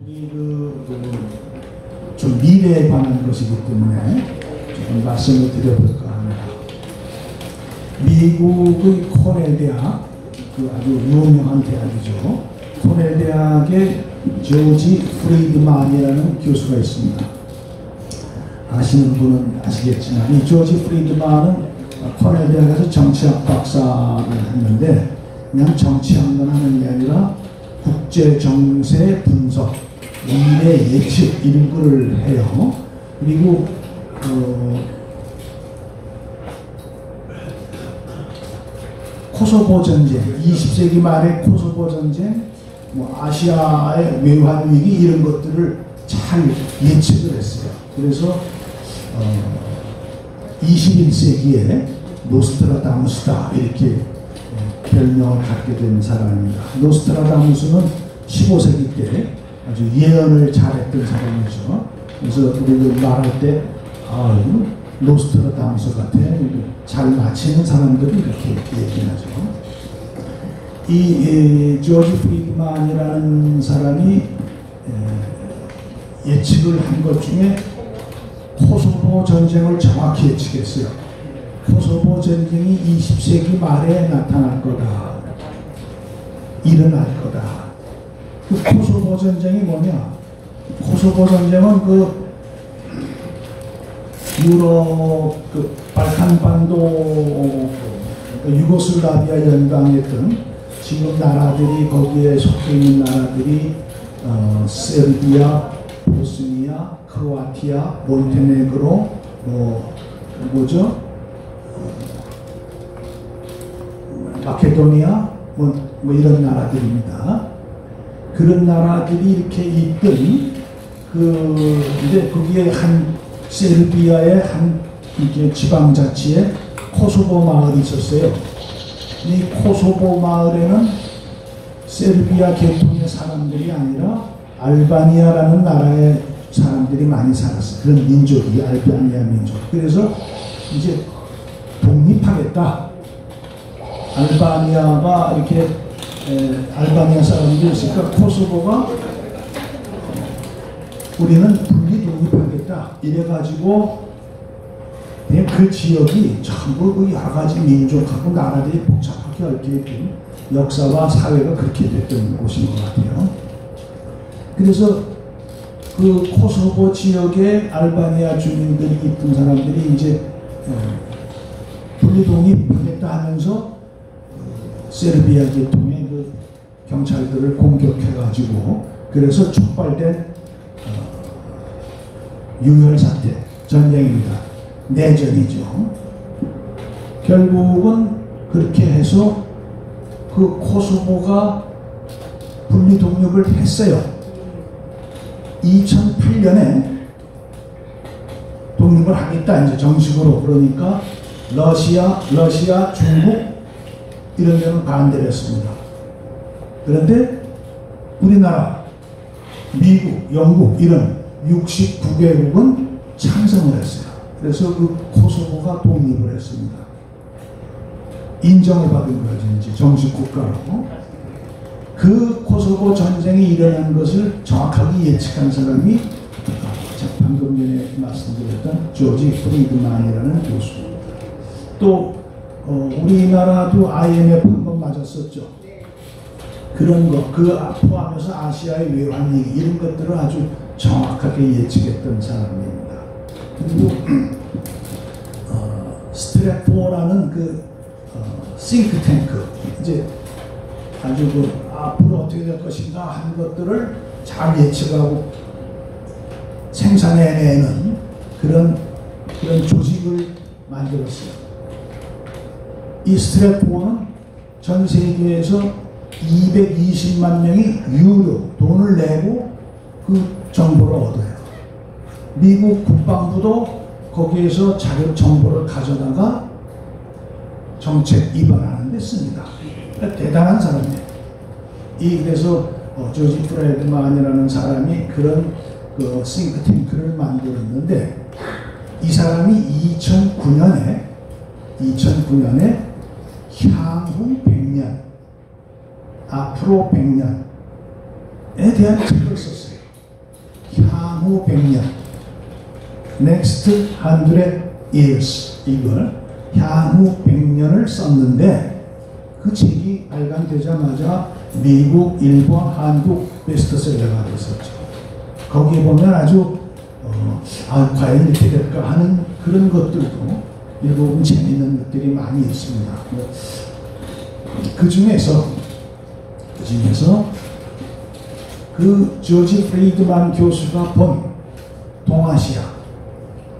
이 좀 미래에 관한 것이기 때문에 조금 말씀을 드려볼까 합니다. 미국의 코넬 대학, 그 아주 유명한 대학이죠. 코넬 대학의 조지 프리드만이라는 교수가 있습니다. 아시는 분은 아시겠지만 이 조지 프리드만은 코넬 대학에서 정치학 박사를 했는데 그냥 정치학만 하는 게 아니라 국제 정세 분석, 미래 예측 이런 거를 해요. 그리고 코소보 전쟁, 20세기 말의 코소보 전쟁, 뭐 아시아의 외환 위기 이런 것들을 잘 예측을 했어요. 그래서 21세기에 노스트라다무스다 이렇게 별명을 갖게 된 사람입니다. 노스트라다무스는 15세기 때 아주 예언을 잘했던 사람이죠. 그래서 우리가 말할 때 노스트라다무스 같아 잘 맞히는 사람들이 이렇게 얘기하죠. 이 조지 프리드만이라는 사람이 예측을 한 것 중에 코소보 전쟁을 정확히 예측했어요. 코소보 전쟁이 20세기 말에 나타날 거다. 일어날 거다. 그 코소보 전쟁이 뭐냐? 코소보 전쟁은 그 유럽, 그 발칸반도, 유고슬라비아 연방했던 지금 나라들이 거기에 속해 있는 나라들이 세르비아, 보스니아, 크로아티아, 몬테네그로, 마케도니아, 뭐 이런 나라들입니다. 그런 나라들이 이렇게 있던 이제 거기에 세르비아의 한 이렇게 지방자치에 코소보 마을이 있었어요. 이 코소보 마을에는 세르비아 계통의 사람들이 아니라 알바니아라는 나라의 사람들이 많이 살았어요. 그런 민족이 알바니아 민족. 그래서 이제 독립하겠다. 알바니아가 이렇게 알바니아 사람들이 있으니까 코소보가 우리는 분리 독립하겠다. 이래가지고 그 지역이 전부 그 여러 가지 민족하고 나라들이 복잡하게 얽혀있던 역사와 사회가 그렇게 됐던 곳인 것 같아요. 그래서 그 코소보 지역에 알바니아 주민들이 있던 사람들이 이제 분리 독립하겠다 하면서 세르비아 계통의 그 경찰들을 공격해가지고 그래서 촉발된 유혈 사태, 전쟁입니다. 내전이죠. 결국은 그렇게 해서 그 코소보가 분리 독립을 했어요. 2008년에 독립을 하겠다 이제 정식으로. 그러니까 러시아, 중국 이런 데는 반대를 했습니다. 그런데 우리나라, 미국, 영국 이런 69개국은 찬성을 했어요. 그래서 그 코소보가 독립을 했습니다. 인정을 받은 거죠. 이제 정식 국가로. 그 코소보 전쟁이 일어난 것을 정확하게 예측한 사람이 방금 전에 말씀드렸던 조지 프리드만이라는 교수입니다. 또 우리나라도 IMF 한번 맞았었죠. 그런 거, 그 포함해서 아시아의 외환위기 이런 것들을 아주 정확하게 예측했던 사람입니다. 그리고 스트래포라는 그 싱크탱크, 이제 아주 그 앞으로 어떻게 될 것인가 하는 것들을 잘 예측하고 생산해내는 그런 조직을 만들었어요. 이 스트래포는 전 세계에서 220만 명이 유료, 돈을 내고 그 정보를 얻어요. 미국 국방부도 거기에서 자료 정보를 가져다가 정책 입안하는 데 씁니다. 그러니까 대단한 사람이에요. 그래서 조지 프리드만이라는 사람이 그런 그 싱크탱크를 만들었는데 이 사람이 2009년에 향후 100년, 앞으로 100년에 대한 책을 썼어요. 향후 100년 Next 100 years 이걸 향후 100년을 썼는데 그 책이 발간되자마자 미국, 일본, 한국 베스트셀러가 됐었죠. 거기에 보면 아주 과연 이렇게 될까 하는 그런 것들도 일부분 재미있는 것들이 많이 있습니다. 그 중에서 그 조지 프리드만 교수가 본 동아시아,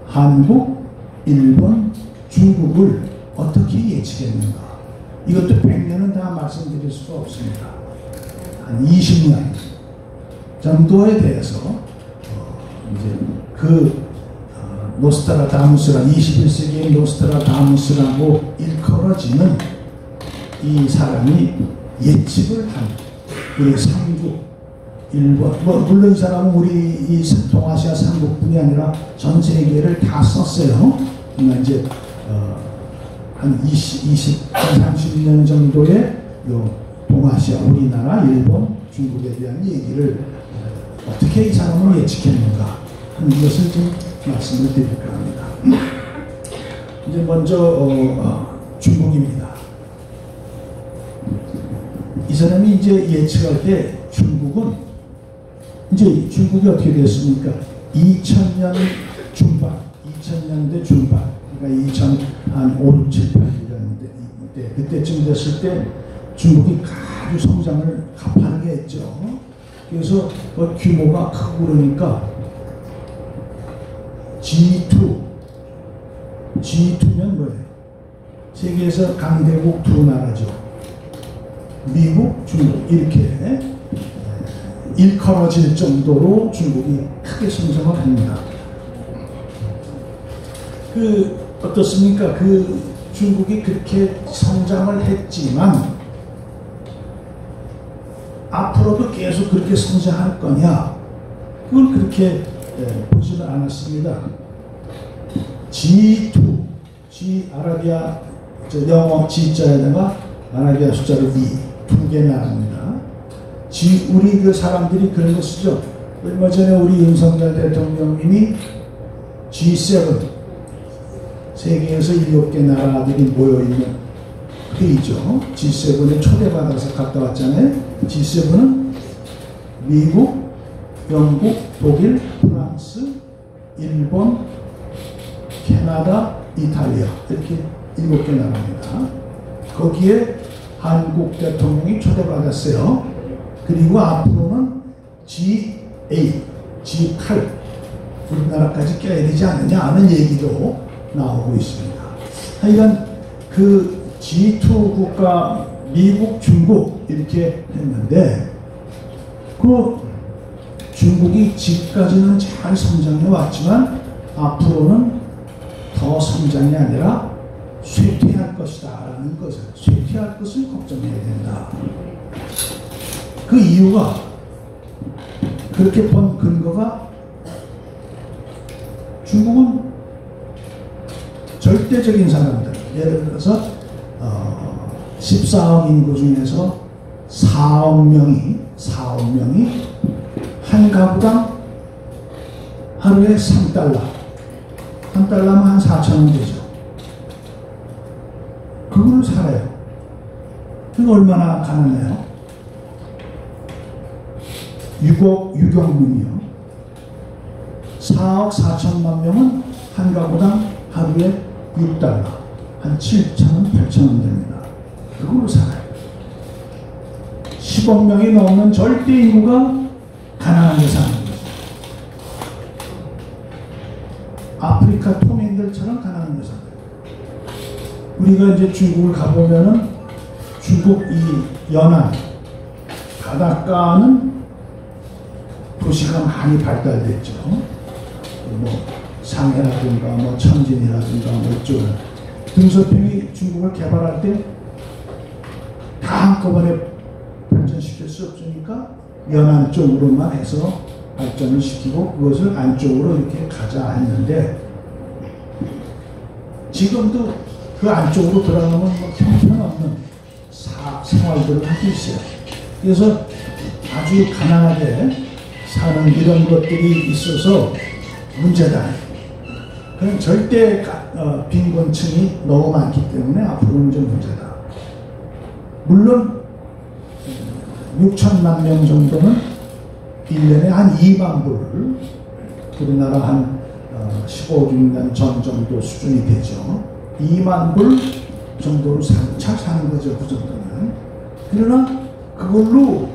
한국, 일본, 중국을 어떻게 예측했는가? 이것도 100년은 다 말씀드릴 수가 없습니다. 한 20년 정도에 대해서 이제 노스트라다무스라 21세기의 노스트라다무스라고 일컬어지는 이 사람이 예측을 한 우리 삼국 일본 물론 이 사람은 우리 이 동아시아 삼국뿐이 아니라 전 세계를 다 썼어요. 그러나 이제 한 30년 정도의 요 동아시아 우리나라 일본 중국에 대한 얘기를 어떻게 이 사람을 예측했는가 하는 것을 좀 말씀을 드릴까 합니다. 이제 먼저 중국입니다. 이 사람이 이제 예측할 때 중국이 어떻게 됐습니까? 2000년대 중반, 그러니까 2005, 6, 7, 8년대 그때쯤 됐을 때 중국이 아주 성장을 가파르게 했죠. 그래서 그 규모가 크고 그러니까 G2면 뭐예요? 세계에서 강대국 두 나라죠. 미국, 중국 이렇게 일컬어질 정도로 중국이 크게 성장을 합니다. 어떻습니까? 중국이 그렇게 성장을 했지만 앞으로도 계속 그렇게 성장할 거냐? 그걸 그렇게 보지는 않았습니다. G2, 아라비아 영어 G자에다가 아라비아 숫자로 2, 2개 나갑니다. 우리 그 사람들이 그런 거 쓰죠. 얼마 전에 우리 윤석열 대통령님이 G7 세계에서 7개 나라들이 모여있는 회의죠. G7에 초대받아서 갔다 왔잖아요. G7은 미국, 영국, 독일, 프랑스, 일본, 캐나다, 이탈리아 이렇게 7개 나라입니다. 거기에 한국 대통령이 초대받았어요. 그리고 앞으로는 G8, G8 우리나라까지 껴야 되지 않느냐 하는 얘기도 나오고 있습니다. 하여간 그 G2 국가 미국, 중국 이렇게 했는데 중국이 지금까지는 잘 성장해 왔지만 앞으로는 더 성장이 아니라 쇠퇴할 것이다 라는 것을 쇠퇴할 것을 걱정해야 된다. 그 이유가 그렇게 본 근거가 중국은 절대적인 사람들 예를 들어서 14억 인구 중에서 4억 명이 한 가구당 하루에 3달러 3달러면 한 4,000원 되죠. 그걸 살아요. 그거 얼마나 가난해요? 6억이요. 4억 4천만 명은 한 가구당 하루에 6달러, 한 7,000원, 8,000원 됩니다. 그걸로 살아요. 10억 명이 넘는 절대 인구가 가난하게 사는 거죠. 아프리카 토민들처럼 가난하게 살아요. 우리가 이제 중국을 가보면은 중국 이 연안 바닷가는 도시가 많이 발달됐죠. 상해라든가 천진이라든가 이쪽 등소평이 중국을 개발할 때 다 한꺼번에 발전시킬 수 없으니까 연안 쪽으로만 해서 발전을 시키고 그것을 안쪽으로 이렇게 가자 했는데 지금도 그 안쪽으로 들어가면 형편없는 생활들을 하고 있어요. 그래서 아주 가난하게 사는 이런 것들이 있어서 문제다. 그럼 절대 빈곤층이 너무 많기 때문에 앞으로는 좀 문제다. 물론 6천만 명 정도는 1년에 한 2만 불을 우리나라 한 15주년 전 정도 수준이 되죠. 2만 불 정도로 잘 사는 거죠. 그 정도는. 그러나 그걸로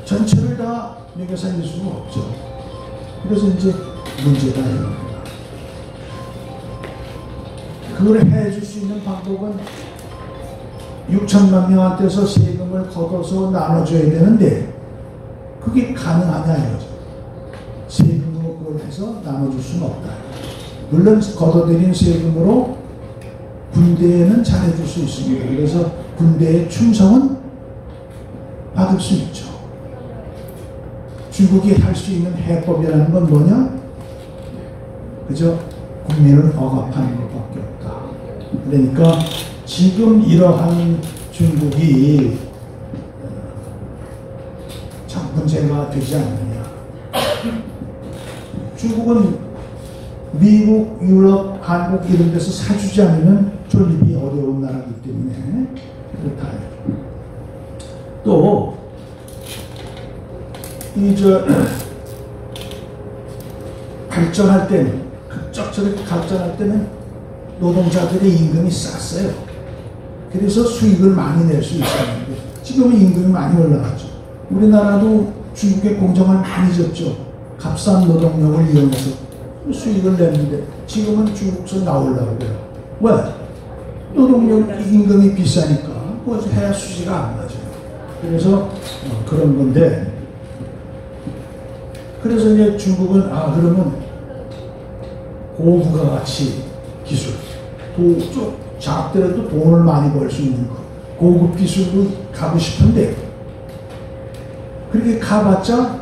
전체를 다 먹여 살릴 수는 없죠. 그래서 이제 문제다 이겁니다. 그걸 해줄 수 있는 방법은 6천만 명한테서 세금을 걷어서 나눠줘야 되는데 그게 가능하냐 이거죠. 세금으로 그걸 해서 나눠줄 수는 없다. 물론 걷어들인 세금으로 군대에는 잘해줄 수 있습니다. 그래서 군대의 충성은 받을 수 있죠. 중국이 할 수 있는 해법이라는 건 뭐냐? 그저 국민을 억압하는 것밖에 없다. 그러니까 지금 이러한 중국이 참 문제가 되지 않느냐. 중국은 미국, 유럽, 한국 이런 데서 사주지 않으면 존립이 어려운 나라이기 때문에 그렇다. 또 발전할 때는 극적으로 발전할 때는 노동자들의 임금이 쌌어요. 그래서 수익을 많이 낼 수 있었는데 지금은 임금이 많이 올라갔죠. 우리나라도 중국에 공장을 많이 졌죠. 값싼 노동력을 이용해서 수익을 냈는데 지금은 중국서 나오려고 그래요. 왜? 노동력 임금이 비싸니까 그것을 해야 수지가 안 나죠. 그래서 그런 건데 그래서 이제 중국은 그러면 고부가 가치 기술 작더라도 돈을 많이 벌 수 있는 거 고급 기술로 가고 싶은데 그렇게 가봤자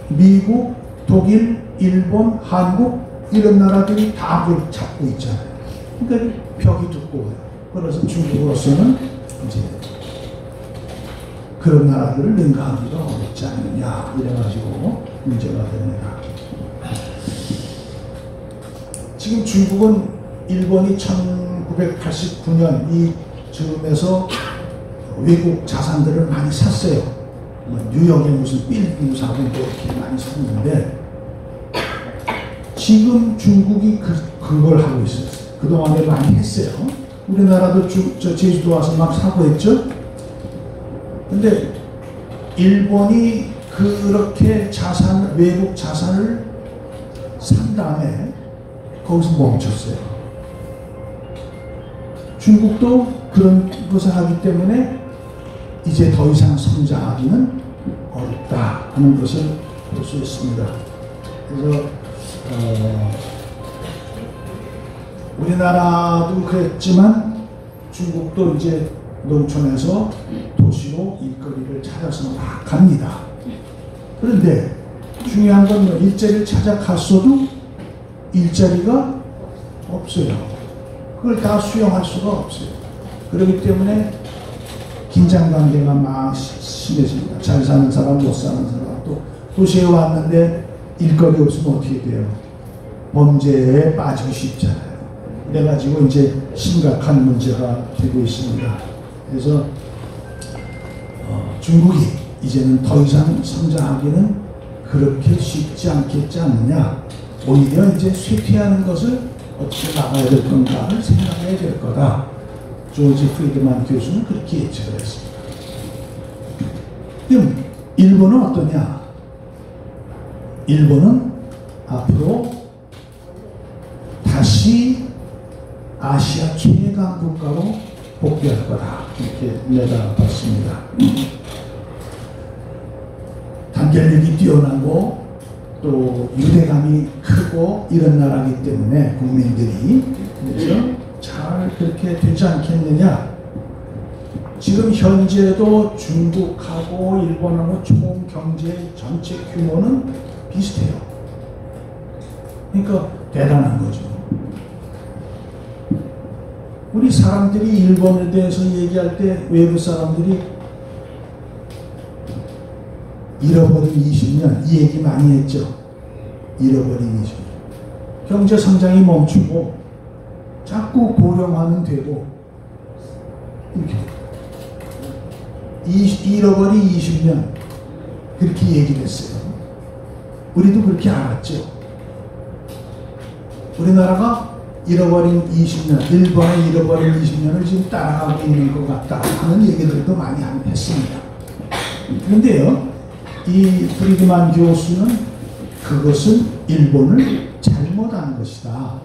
미국, 독일, 일본, 한국 이런 나라들이 다 그걸 잡고 있잖아요. 그러니까 벽이 두꺼워요. 그래서 중국으로서는 이제 그런 나라들을 능가하기가 어렵지 않느냐 이래가지고 문제가 됩니다. 지금 중국은 일본이 1989년 이 즈음에서 외국 자산들을 많이 샀어요. 뉴욕에 무슨 빌딩 사고 이렇게 많이 샀는데 지금 중국이 그걸 하고 있어요. 그동안에 많이 했어요. 우리나라도 제주도 와서 막 사고 했죠. 근데 일본이 그렇게 외국 자산을 산 다음에 거기서 멈췄어요. 중국도 그런 것을 하기 때문에 이제 더 이상 성장하기는 어렵다 하는 것을 볼 수 있습니다. 그래서 우리나라도 그랬지만 중국도 이제 농촌에서 도시로 일거리를 찾아서 막 갑니다. 그런데 중요한 건 일자리를 찾아갔어도 일자리가 없어요. 그걸 다 수용할 수가 없어요. 그렇기 때문에 긴장관계가 막 심해집니다. 잘 사는 사람, 못 사는 사람. 또 도시에 왔는데 일거리 없으면 어떻게 돼요? 범죄에 빠지기 쉽잖아요. 그래가지고 이제 심각한 문제가 되고 있습니다. 그래서 중국이 이제는 더 이상 성장하기는 그렇게 쉽지 않겠지 않느냐. 오히려 이제 쇠퇴하는 것을 어떻게 나가야 될 건가를 생각해야 될 거다. 조지 프리드만 교수는 그렇게 예측을 했습니다. 그럼 일본은 어떠냐? 일본은 앞으로 다시 아시아 최강 국가로 복귀할 거다. 이렇게 내다봤습니다. 단결력이 뛰어나고 또 유대감이 크고 이런 나라이기 때문에 국민들이 그래서 잘 그렇게 되지 않겠느냐. 지금 현재도 중국하고 일본하고 총 경제 전체 규모는 비슷해요. 그러니까 대단한 거죠. 우리 사람들이 일본에 대해서 얘기할 때 외국 사람들이 잃어버린 20년 이 얘기 많이 했죠. 잃어버린 20년. 경제 성장이 멈추고 자꾸 고령화는 되고 이렇게 잃어버린 20년 그렇게 얘기를 했어요. 우리도 그렇게 알았죠. 우리나라가 잃어버린 20년, 일본의 잃어버린 20년을 지금 따라가고 있는 것 같다 하는 얘기들도 많이 했습니다. 그런데요, 이 프리드만 교수는 그것은 일본을 잘못한 것이다.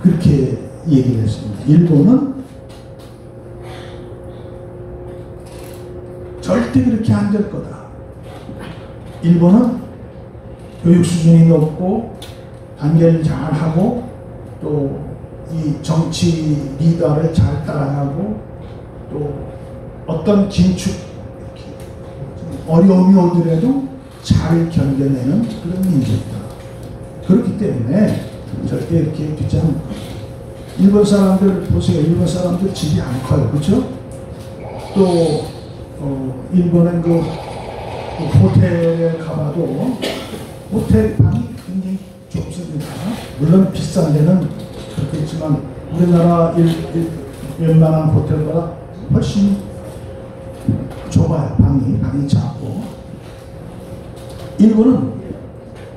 그렇게 얘기를 했습니다. 일본은 절대 그렇게 안 될 거다. 일본은 교육 수준이 높고 단결을 잘하고 또 이 정치 리더를 잘 따라가고 또 어떤 긴축 어려움이 오더라도 잘 견뎌내는 그런 민족이다. 그렇기 때문에 절대 이렇게 되지 않을 거예요. 일본 사람들 보세요. 일본 사람들 집이 안 커요. 그렇죠? 또 일본의 그 호텔에 가봐도 호텔 방이 굉장히 좁습니다. 물론 비싼 데는 그렇겠지만 우리나라 웬만한 호텔보다 훨씬 좁아요. 방이 작고. 일본은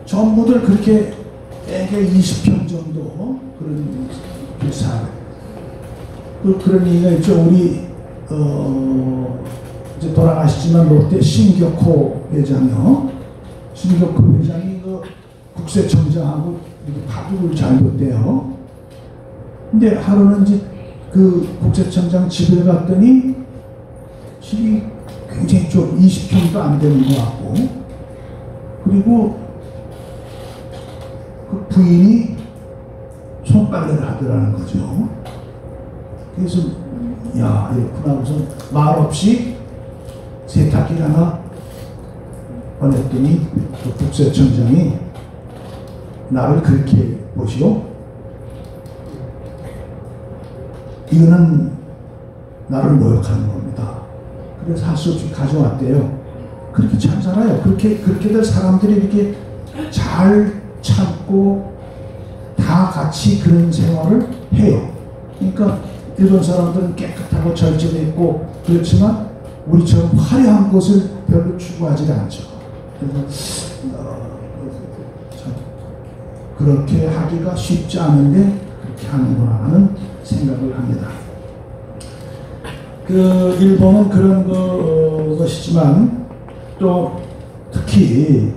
전부들 그렇게 대개 20평 정도 그런 비싸요. 그런 얘기가 있죠. 우리 이제 돌아가시지만 롯데 신격호 회장이요. 신격호 회장이 그 국세청장하고 이렇게 바둑을 잘 뒀대요. 근데 하루는 이제 그 국세청장 집에 갔더니 집이 굉장히 좀 20평도 안 되는 것 같고, 그리고 그 부인이 손빨래를 하더라는 거죠. 그래서 야, 이렇구나. 무슨 말 없이 세탁기를 하나 보냈더니 그 국세청장이 나를 그렇게 보시오. 이거는 나를 모욕하는 겁니다. 그래서 할 수 없이 가져왔대요. 그렇게 잘 살아요. 그렇게들 사람들이 이렇게 잘 참고 다 같이 그런 생활을 해요. 그러니까 일본 사람들은 깨끗하고 절제되고 그렇지만 우리처럼 화려한 것을 별로 추구하지 않죠. 그래서 그렇게 하기가 쉽지 않은데 그렇게 하는구나 하는 생각을 합니다. 그 일본은 그런 것이지만 또 특히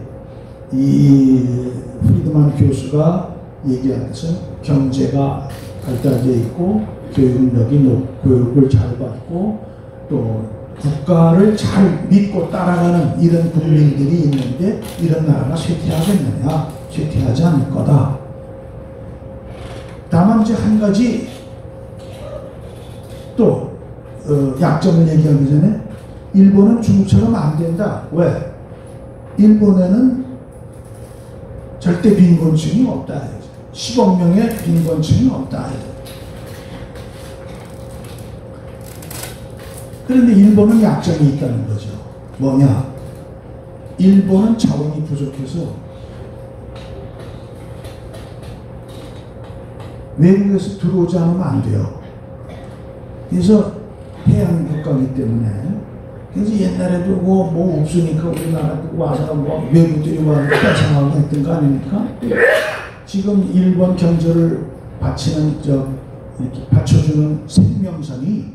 이 프리드만 교수가 얘기한 것은 경제가 발달되어 있고 교육력이 높고 교육을 잘 받고 또 국가를 잘 믿고 따라가는 이런 국민들이 있는데 이런 나라가 쇠퇴하겠느냐? 쇠퇴하지 않을 거다. 다만 이제 한 가지 또 약점을 얘기하기 전에 일본은 중국처럼 안 된다. 왜? 일본에는 절대 빈곤층이 없다. 10억 명의 빈곤층이 없다. 그런데 일본은 약점이 있다는 거죠. 뭐냐? 일본은 자원이 부족해서 외국에서 들어오지 않으면 안 돼요. 그래서 해양 국가이기 때문에 그래서 옛날에도 뭐 없으니까 우리나라 와서 뭐 외국들이 와서 뺏어가고 했던 거 아닙니까? 지금 일본 경제를 받치는 이렇게 받쳐주는 생명선이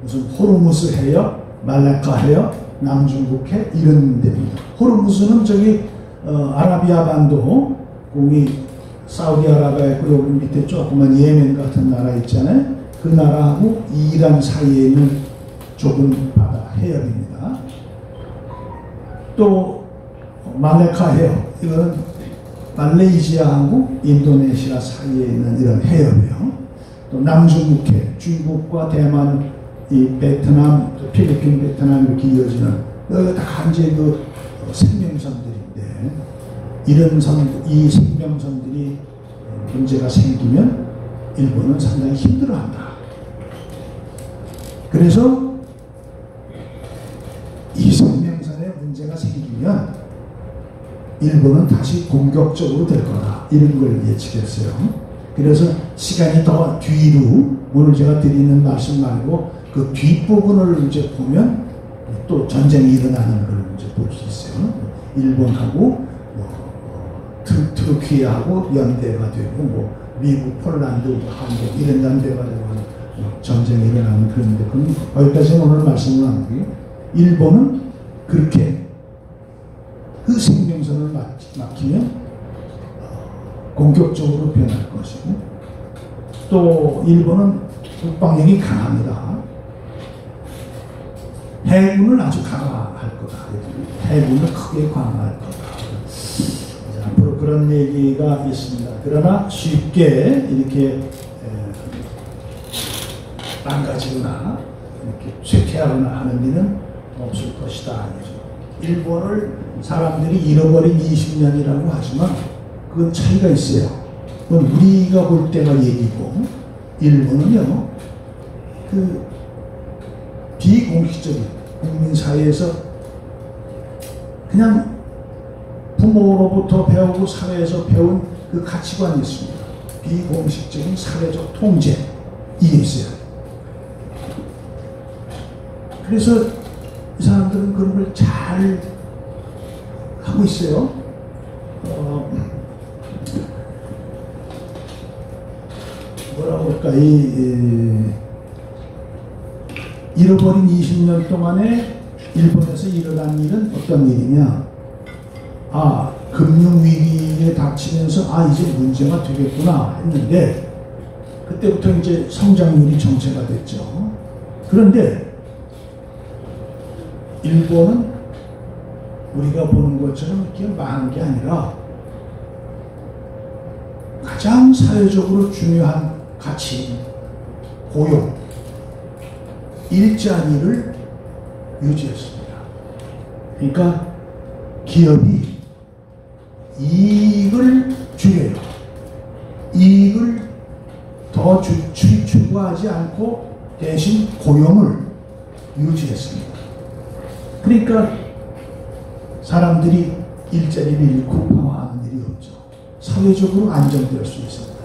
무슨 호르무스 해요, 말라카 해요, 남중국해 이런 데입니다. 호르무스는 저기 아라비아 반도 거기 사우디아라비아 있고 여기 밑에 조그만 예멘 같은 나라 있잖아요. 그 나라하고 이란 사이에 있는 좁은 바다 해협입니다. 또 말레카 해협, 이거는 말레이시아하고 인도네시아 사이에 있는 이런 해협이에요. 또 남중국해, 중국과 대만, 이 베트남, 필리핀, 베트남 이렇게 이어지는 여기가 다 이제 그 생명선들인데 이 생명선들이 문제가 생기면 일본은 상당히 힘들어한다. 그래서 이 생명선에 일본은 다시 공격적으로 될 거다. 이런 걸 예측했어요. 그래서 시간이 더 뒤로 오늘 제가 드리는 말씀 말고 그 뒷부분을 이제 보면 또 전쟁이 일어나는 걸 이제 볼 수 있어요. 일본하고 트루키아하고 연대가 되고 뭐 미국, 폴란드, 한국 이런 연대가 되고 전쟁이 일어나는 그런데 그건 거기까지는 오늘 말씀을 안 하고요. 일본은 그렇게 그 생명선을 막히면 공격적으로 변할 것이고 또 일본은 국방력이 강합니다. 해군을 아주 강화할 거다. 해군을 크게 강화할 거다. 앞으로 그런 얘기가 있습니다. 그러나 쉽게 이렇게 망가지거나 이렇게 쇠퇴하거나 하는 일은 없을 것이다. 일본을 사람들이 잃어버린 20년이라고 하지만 그건 차이가 있어요. 그건 우리가 볼 때가 얘기고 일본은요 그 비공식적인 국민사회에서 그냥 부모로부터 배우고 사회에서 배운 그 가치관이 있습니다. 비공식적인 사회적 통제 이게 있어요. 그래서 이 사람들은 그런 걸 잘 하고 있어요. 뭐라고 할까, 잃어버린 20년 동안에 일본에서 일어난 일은 어떤 일이냐. 금융위기에 닥치면서 이제 문제가 되겠구나 했는데 그때부터 이제 성장률이 정체가 됐죠. 그런데 일본은 우리가 보는 것처럼 이렇게 망한 게 아니라 가장 사회적으로 중요한 가치, 고용, 일자리를 유지했습니다. 그러니까 기업이 이익을 줄여요. 이익을 더 추구하지 않고 대신 고용을 유지했습니다. 그러니까 사람들이 일자리를 잃고 방황하는 일이 없죠. 사회적으로 안정될 수 있습니다.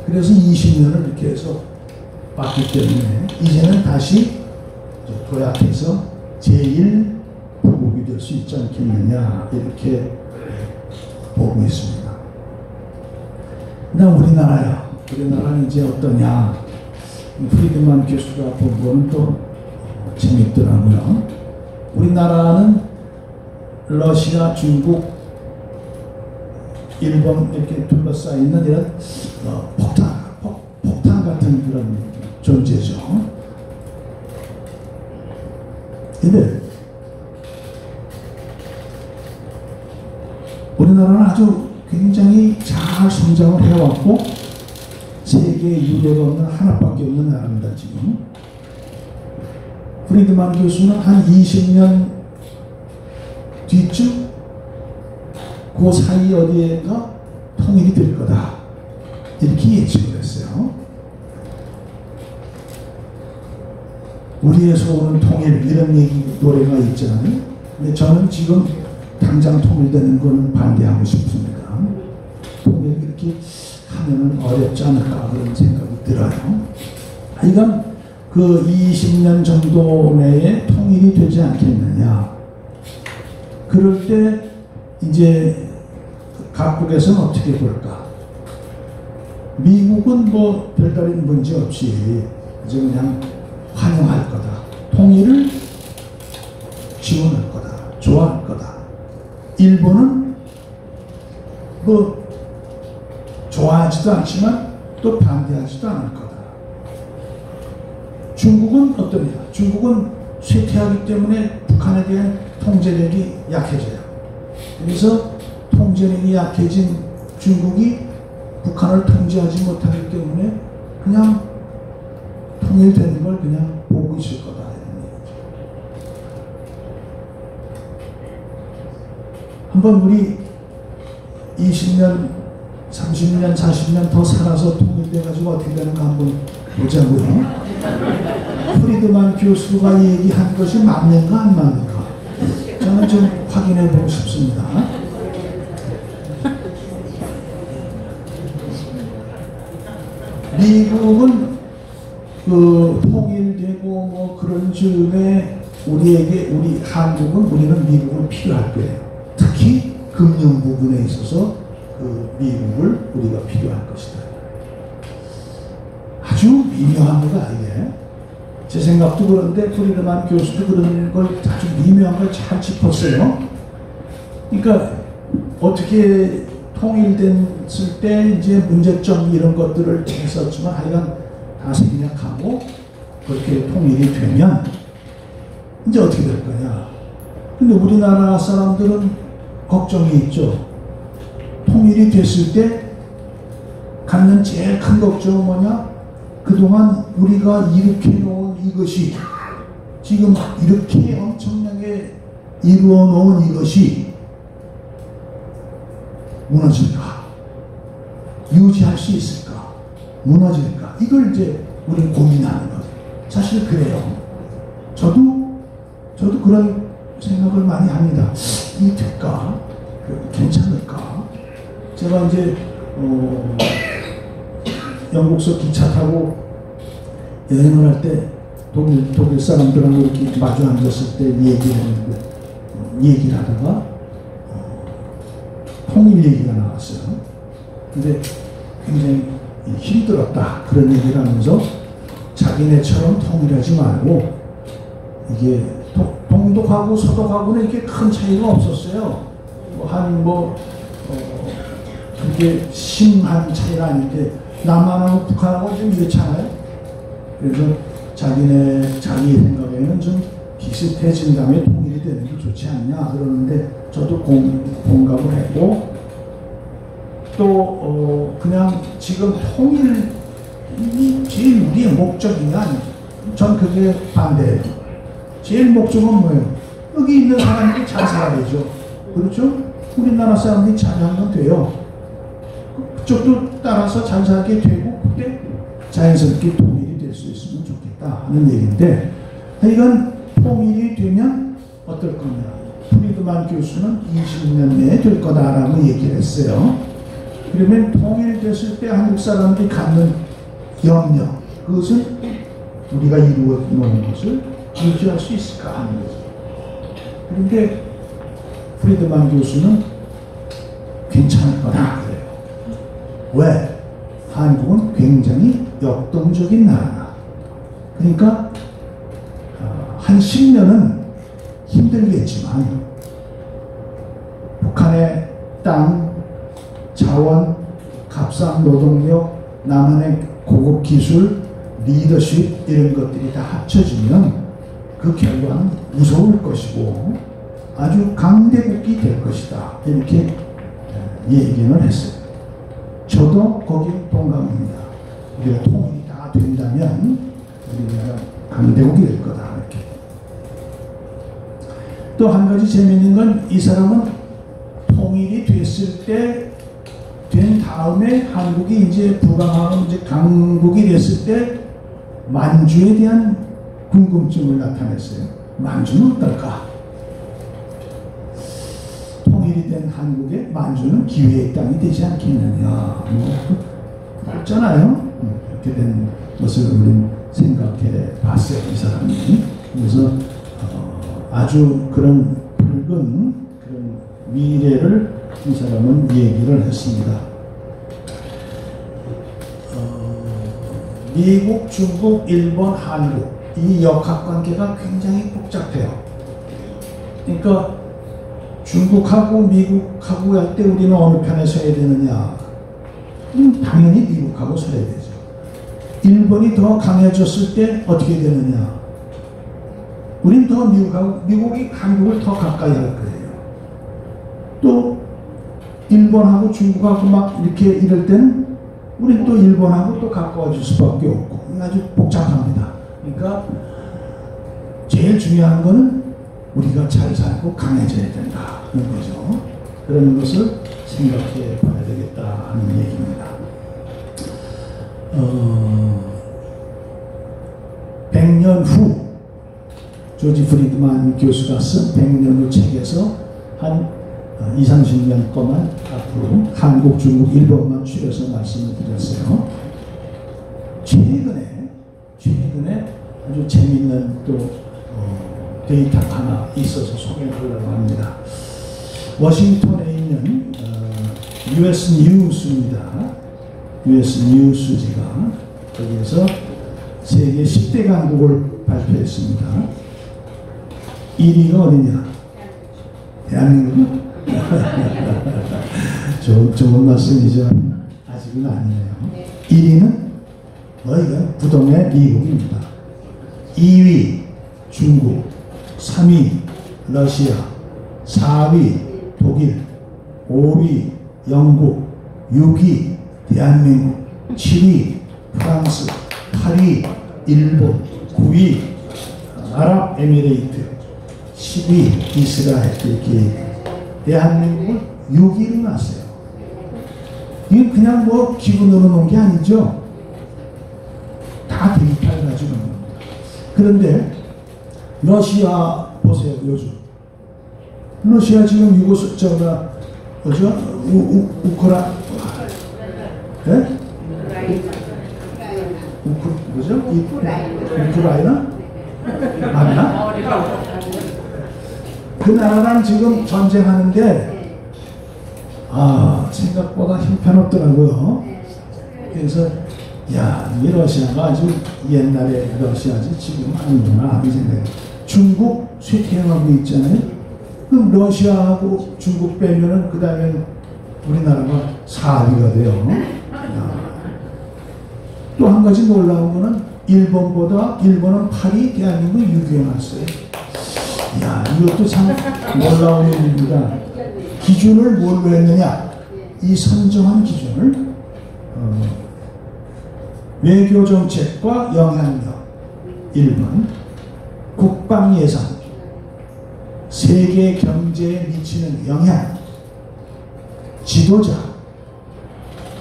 그래서 20년을 이렇게 해서 봤기 때문에 이제는 다시 도약해서 제1보국이 될 수 있지 않겠느냐 이렇게 보고 있습니다. 그다음 우리나라는 이제 어떠냐. 프리드만 교수가 본 거는 또 재밌더라고요. 우리나라는 러시아, 중국, 일본 이렇게 둘러싸이는 이런 폭탄 같은 그런 존재죠. 근데 우리나라는 아주 굉장히 잘 성장을 해왔고 세계에 유례가 없는 하나밖에 없는 나라입니다. 지금 프리드만 교수는 한 20년 뒤쯤 그 사이 어디에가 통일이 될 거다 이렇게 예측을 했어요. 우리에서 오는 통일 이런 얘기 노래가 있잖아요. 근데 저는 지금 당장 통일되는 건 반대하고 싶습니다. 통일 그렇게 하면은 어렵지 않을까 그런 생각이 들어요. 하여간 그 20년 정도 내에 통일이 되지 않겠느냐. 그럴 때 이제 각국에서는 어떻게 볼까? 미국은 뭐 별다른 문제 없이 이제 그냥 환영할 거다. 통일을 지원할 거다. 좋아할 거다. 일본은 뭐 좋아하지도 않지만 또 반대하지도 않을 거다. 중국은 어떠냐? 중국은 쇠퇴하기 때문에 북한에 대한 통제력이 약해져요. 그래서 통제력이 약해진 중국이 북한을 통제하지 못하기 때문에 그냥 통일되는 걸 그냥 보고 있을 거다. 한번 우리 20년, 30년, 40년 더 살아서 통일돼가지고 어떻게 되는가 한번 보자고요. 프리드만 교수가 얘기한 것이 맞는가 안 맞는가 저는 좀 확인해 보고 싶습니다. 미국은 그 통일되고 뭐 그런 즈음에 우리 한국은 우리는 미국은 필요할 거예요. 특히 금융 부분에 있어서 그 미국을 우리가 필요할 것이다. 아주 미묘합니다, 이게. 제 생각도 그런데 프리드만 교수도 그런 걸 아주 미묘한 걸 잘 짚었어요. 그러니까 어떻게 통일됐을 때 이제 문제점 이런 것들을 했었지만 하여간 다 생략하고 그렇게 통일이 되면 이제 어떻게 될 거냐. 근데 우리나라 사람들은 걱정이 있죠. 통일이 됐을 때 갖는 제일 큰 걱정은 뭐냐? 그동안 우리가 이렇게 놓은 이것이 지금 이렇게 엄청나게 이루어 놓은 이것이 무너질까? 유지할 수 있을까? 무너질까? 이걸 이제 우리는 고민하는 거죠. 사실 그래요. 저도 그런 생각을 많이 합니다. 이 될까? 괜찮을까? 제가 이제 영국서 기차 타고 여행을 할 때 독일 사람들하고 이렇게 마주 앉았을 때 얘기를 하다가 통일 얘기가 나왔어요. 근데 굉장히 힘들었다 그런 얘기를 하면서 자기네처럼 통일하지 말고 이게 동독하고 서독하고는 이렇게 큰 차이가 없었어요. 그게 심한 차이가 아닌데 남한하고 북한하고 좀 이렇잖아요. 그래서 자기 생각에는 좀 비슷해진 다음에 통일이 되는 게 좋지 않냐 그러는데 저도 공감을 했고 또 그냥 지금 통일이 제일 우리의 목적이냐 전 그게 반대예요. 제일 목적은 뭐예요? 여기 있는 사람들이 잘 살아야죠. 그렇죠? 우리나라 사람들이 잘 살면 돼요. 그쪽도 따라서 잘 살게 되고 그때 자연스럽게 통일이 될 수 있으면 좋겠다 하는 얘기인데 하여간 통일이 되면 어떨 거냐. 프리드만 교수는 20년 내에 될 거다라고 얘기를 했어요. 그러면 통일됐을 때 한국 사람들이 갖는 염려 그것은 우리가 이루어 놓은 것을 유지할 수 있을까 하는 거죠. 그런데 프리드만 교수는 괜찮을 거다 그래요. 왜? 한국은 굉장히 역동적인 나라다. 그러니까 한 10년은 힘들겠지만 북한의 땅, 자원, 값싼 노동력, 남한의 고급 기술, 리더십 이런 것들이 다 합쳐지면 그 결과는 무서울 것이고 아주 강대국이 될 것이다. 이렇게 얘기를 했어요. 저도 거기에 동감입니다. 우리가 통일이 다 된다면 우리나라 강대국이 될 거다. 이렇게. 또 한 가지 재미있는 건 이 사람은 통일이 됐을 때 된 다음에 한국이 이제 부강하고 이제 강국이 됐을 때 만주에 대한 궁금증을 나타냈어요. 만주는 어떨까? 통일이 된 한국의 만주는 기회의 땅이 되지 않겠느냐. 맞잖아요. 그렇게 된 것을 우리는 생각해 봤어요. 이 사람이. 그래서 아주 그런 밝은 그런 미래를 이 사람은 얘기를 했습니다. 미국, 중국, 일본, 한국 이 역학관계가 굉장히 복잡해요. 그러니까 중국하고 미국하고 할 때 우리는 어느 편에 서야 되느냐? 당연히 미국하고 서야 되죠. 일본이 더 강해졌을 때 어떻게 되느냐? 우린 더 미국이 한국을 더 가까이 할 거예요. 또 일본하고 중국하고 막 이렇게 이럴 때는 우린 또 일본하고 또 가까워질 수밖에 없고 아주 복잡합니다. 그러니까 제일 중요한 거는 우리가 잘 살고 강해져야 된다 하는 거죠. 그런 것을 생각해 봐야 되겠다 하는 얘기입니다. 100년 후 조지 프리드만 교수가 쓴 100년 후 책에서 한 20-30년 동안 앞으로 한국, 중국, 일본만 추려서 말씀을 드렸어요. 최근에 아주 재밌는 또 데이터가 하나 있어서 소개하려고 합니다. 워싱턴에 있는 US 뉴스입니다. US 뉴스지가 거기에서 세계 10대 강국을 발표했습니다. 1위가 어디냐? 대한민국? 좋은 말씀이죠. 아직은 아니네요. 1위는 이건 부동의 미국입니다. 2위 중국, 3위 러시아, 4위 독일, 5위 영국, 6위 대한민국, 7위 프랑스, 8위 일본, 9위 아랍에미레이트, 10위 이스라엘. 이렇게 대한민국은 6위로 났어요. 이게 그냥 뭐 기분으로 놓은 게 아니죠. 다 데이터를 가지고 있는 겁니다. 그런데 러시아 보세요. 요즘 러시아 지금 우크라이나? 맞나? 그 나라랑 지금 전쟁하는데 생각보다 형편없더라고요. 그래서 이 러시아가 아주 옛날에 러시아지 지금 아니구나 이 생각이. 중국 쇠퇴행하고 있잖아요. 그럼 러시아하고 중국 빼면은 그 다음에 우리나라가 4위가 돼요. 또 한 가지 놀라운 거는 일본은 8위, 대한민국 6위에 났어요. 이것도 참 놀라운 일입니다. 기준을 뭘로 했느냐? 이 선정한 기준을 외교정책과 영향력 1번, 국방예산, 세계 경제에 미치는 영향, 지도자,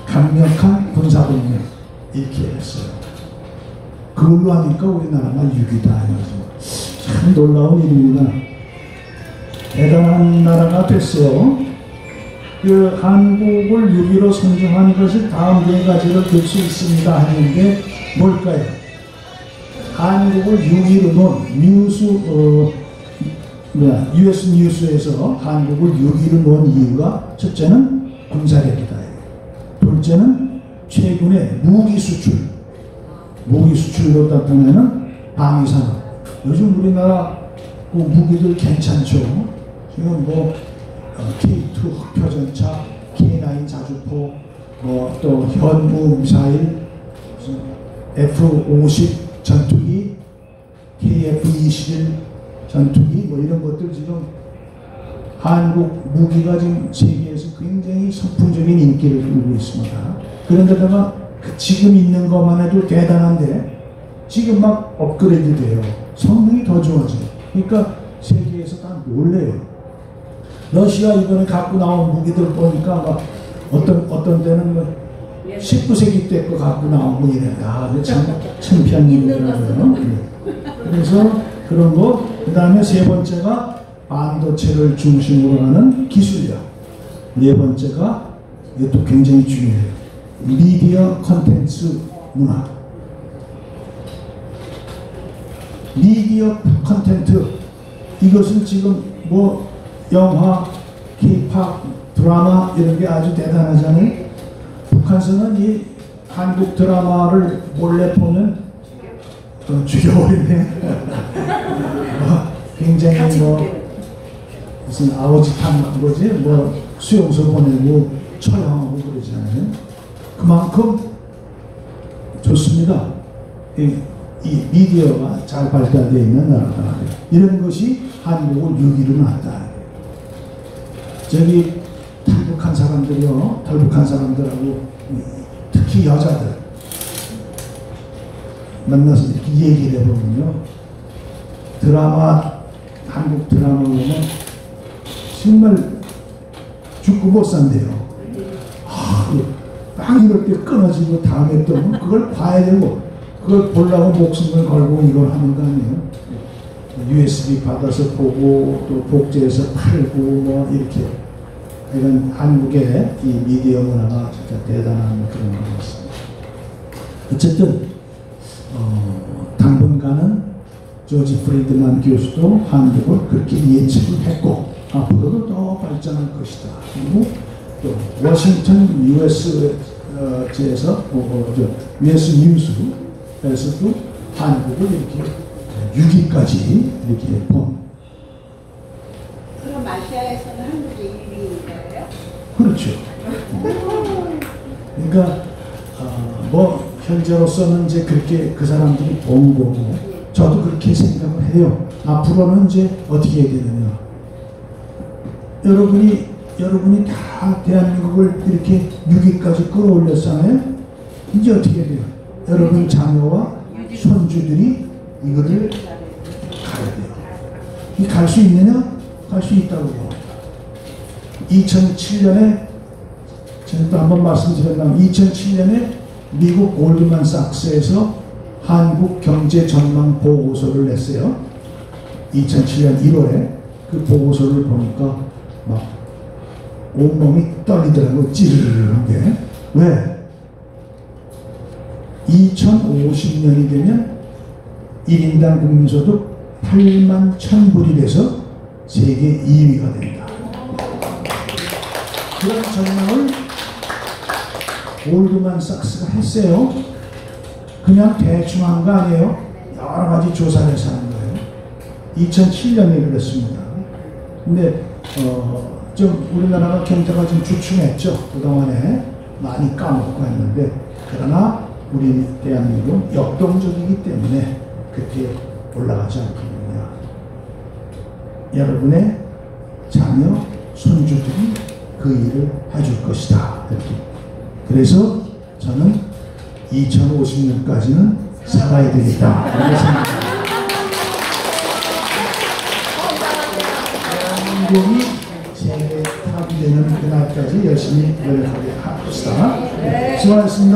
강력한 군사동맹 이렇게 했어요. 그걸로 하니까 우리나라가 6위다. 참 놀라운 일입니다. 대단한 나라가 됐어요. 그 한국을 6위로 선정한 것이 다음 네 가지를 들 수 있습니다 하는 게 뭘까요? 한국을 6위로 놓은 US 뉴스에서 한국을 6위로 놓은 이유가 첫째는 군사력이다. 둘째는 최근에 무기 수출로 따뜻하면 방위산업. 요즘 우리나라 무기들 괜찮죠. 지금 K2 흑표전차, K9 자주포, 또 현무 미사일, F-50 전투기, KF-21 전투기 이런 것들 지금 한국 무기가 지금 세계에서 굉장히 선풍적인 인기를 끌고 있습니다. 그런데다가 지금 있는 것만 해도 대단한데 지금 막 업그레이드 돼요. 성능이 더 좋아져요. 그러니까 세계에서 다 놀래요. 러시아 이번에 갖고 나온 무기들 보니까 막 어떤 때는 19세기 때 거 갖고 나오고 이래. 참 창피한 일이더라고요. 그래서 그런 거. 그 다음에 세 번째가 반도체를 중심으로 하는 기술력. 네 번째가 이것도 굉장히 중요해요. 미디어 콘텐츠 문화. 미디어 콘텐츠 이것은 지금 영화, K-팝, 드라마 이런 게 아주 대단하잖아요. 북한에서는 이 한국 드라마를 몰래 보면 죽여버리네. 굉장히 무슨 아버지탕 거지 수용소 보내고 처형하고 그러잖아요. 그만큼 좋습니다. 이 미디어가 잘 발달되어 있는 나라다. 이런 것이 한국을 6위로 놨다. 저기 탈북한 사람들하고 특히 여자들 만나서 이렇게 얘기를 해보면요. 한국 드라마 보면 정말 죽고 못 산대요. 막 이럴 때 끊어지고 다음에 또 그걸 봐야 되고 그걸 보려고 목숨을 걸고 이걸 하는 거 아니에요. USB 받아서 보고 또 복제해서 팔고 이렇게. 이런 한국의 이 미디어 문화가 진짜 대단한 그런 것 같습니다. 어쨌든 당분간은 조지 프리드만 교수도 한국을 그렇게 예측을 했고 앞으로도 더 발전할 것이다. 그리고 또 워싱턴 US에서 US 뉴스에서도 한국을 이렇게 6위까지 이렇게 본. 그럼 아시아에서는 한국이 1위인 거예요? 그렇죠. 그러니까 뭐 현재로서는 이제 그렇게 그 사람들이 본 거고 저도 그렇게 생각을 해요. 앞으로는 이제 어떻게 해야 되느냐. 여러분이 다 대한민국을 이렇게 6위까지 끌어올렸잖아요. 이제 어떻게 해야 돼요? 여러분 자녀와 손주들이 이거를 가야 돼요. 갈 수 있느냐? 갈 수 있다고요. 2007년에 제가 또 한번 말씀드렸다면 2007년에 미국 골드만삭스에서 한국 경제 전망 보고서를 냈어요. 2007년 1월에 그 보고서를 보니까 막 온몸이 떨리더라고요. 찌르르르한 게. 왜? 2050년이 되면 1인당 국민소득 8만 1,000불이 돼서 세계 2위가 된다. 그런 전망을 골드만삭스가 했어요. 그냥 대충 한 거 아니에요. 여러 가지 조사를 해서 하는 거예요. 2007년에 그랬습니다. 근데 좀 우리나라가 경제가 좀 주춤했죠. 그동안에 많이 까먹고 했는데 그러나 우리 대한민국은 역동적이기 때문에 그렇게 올라가지 않거든요. 여러분의 자녀, 손주들이 그 일을 해줄 것이다. 이렇게. 그래서 저는 2050년까지는 살아야 되겠다. 이렇게 생각합니다. 대한민국이 세계 탑이 되는 그날까지 열심히 노력하게 합시다. 수고하셨습니다.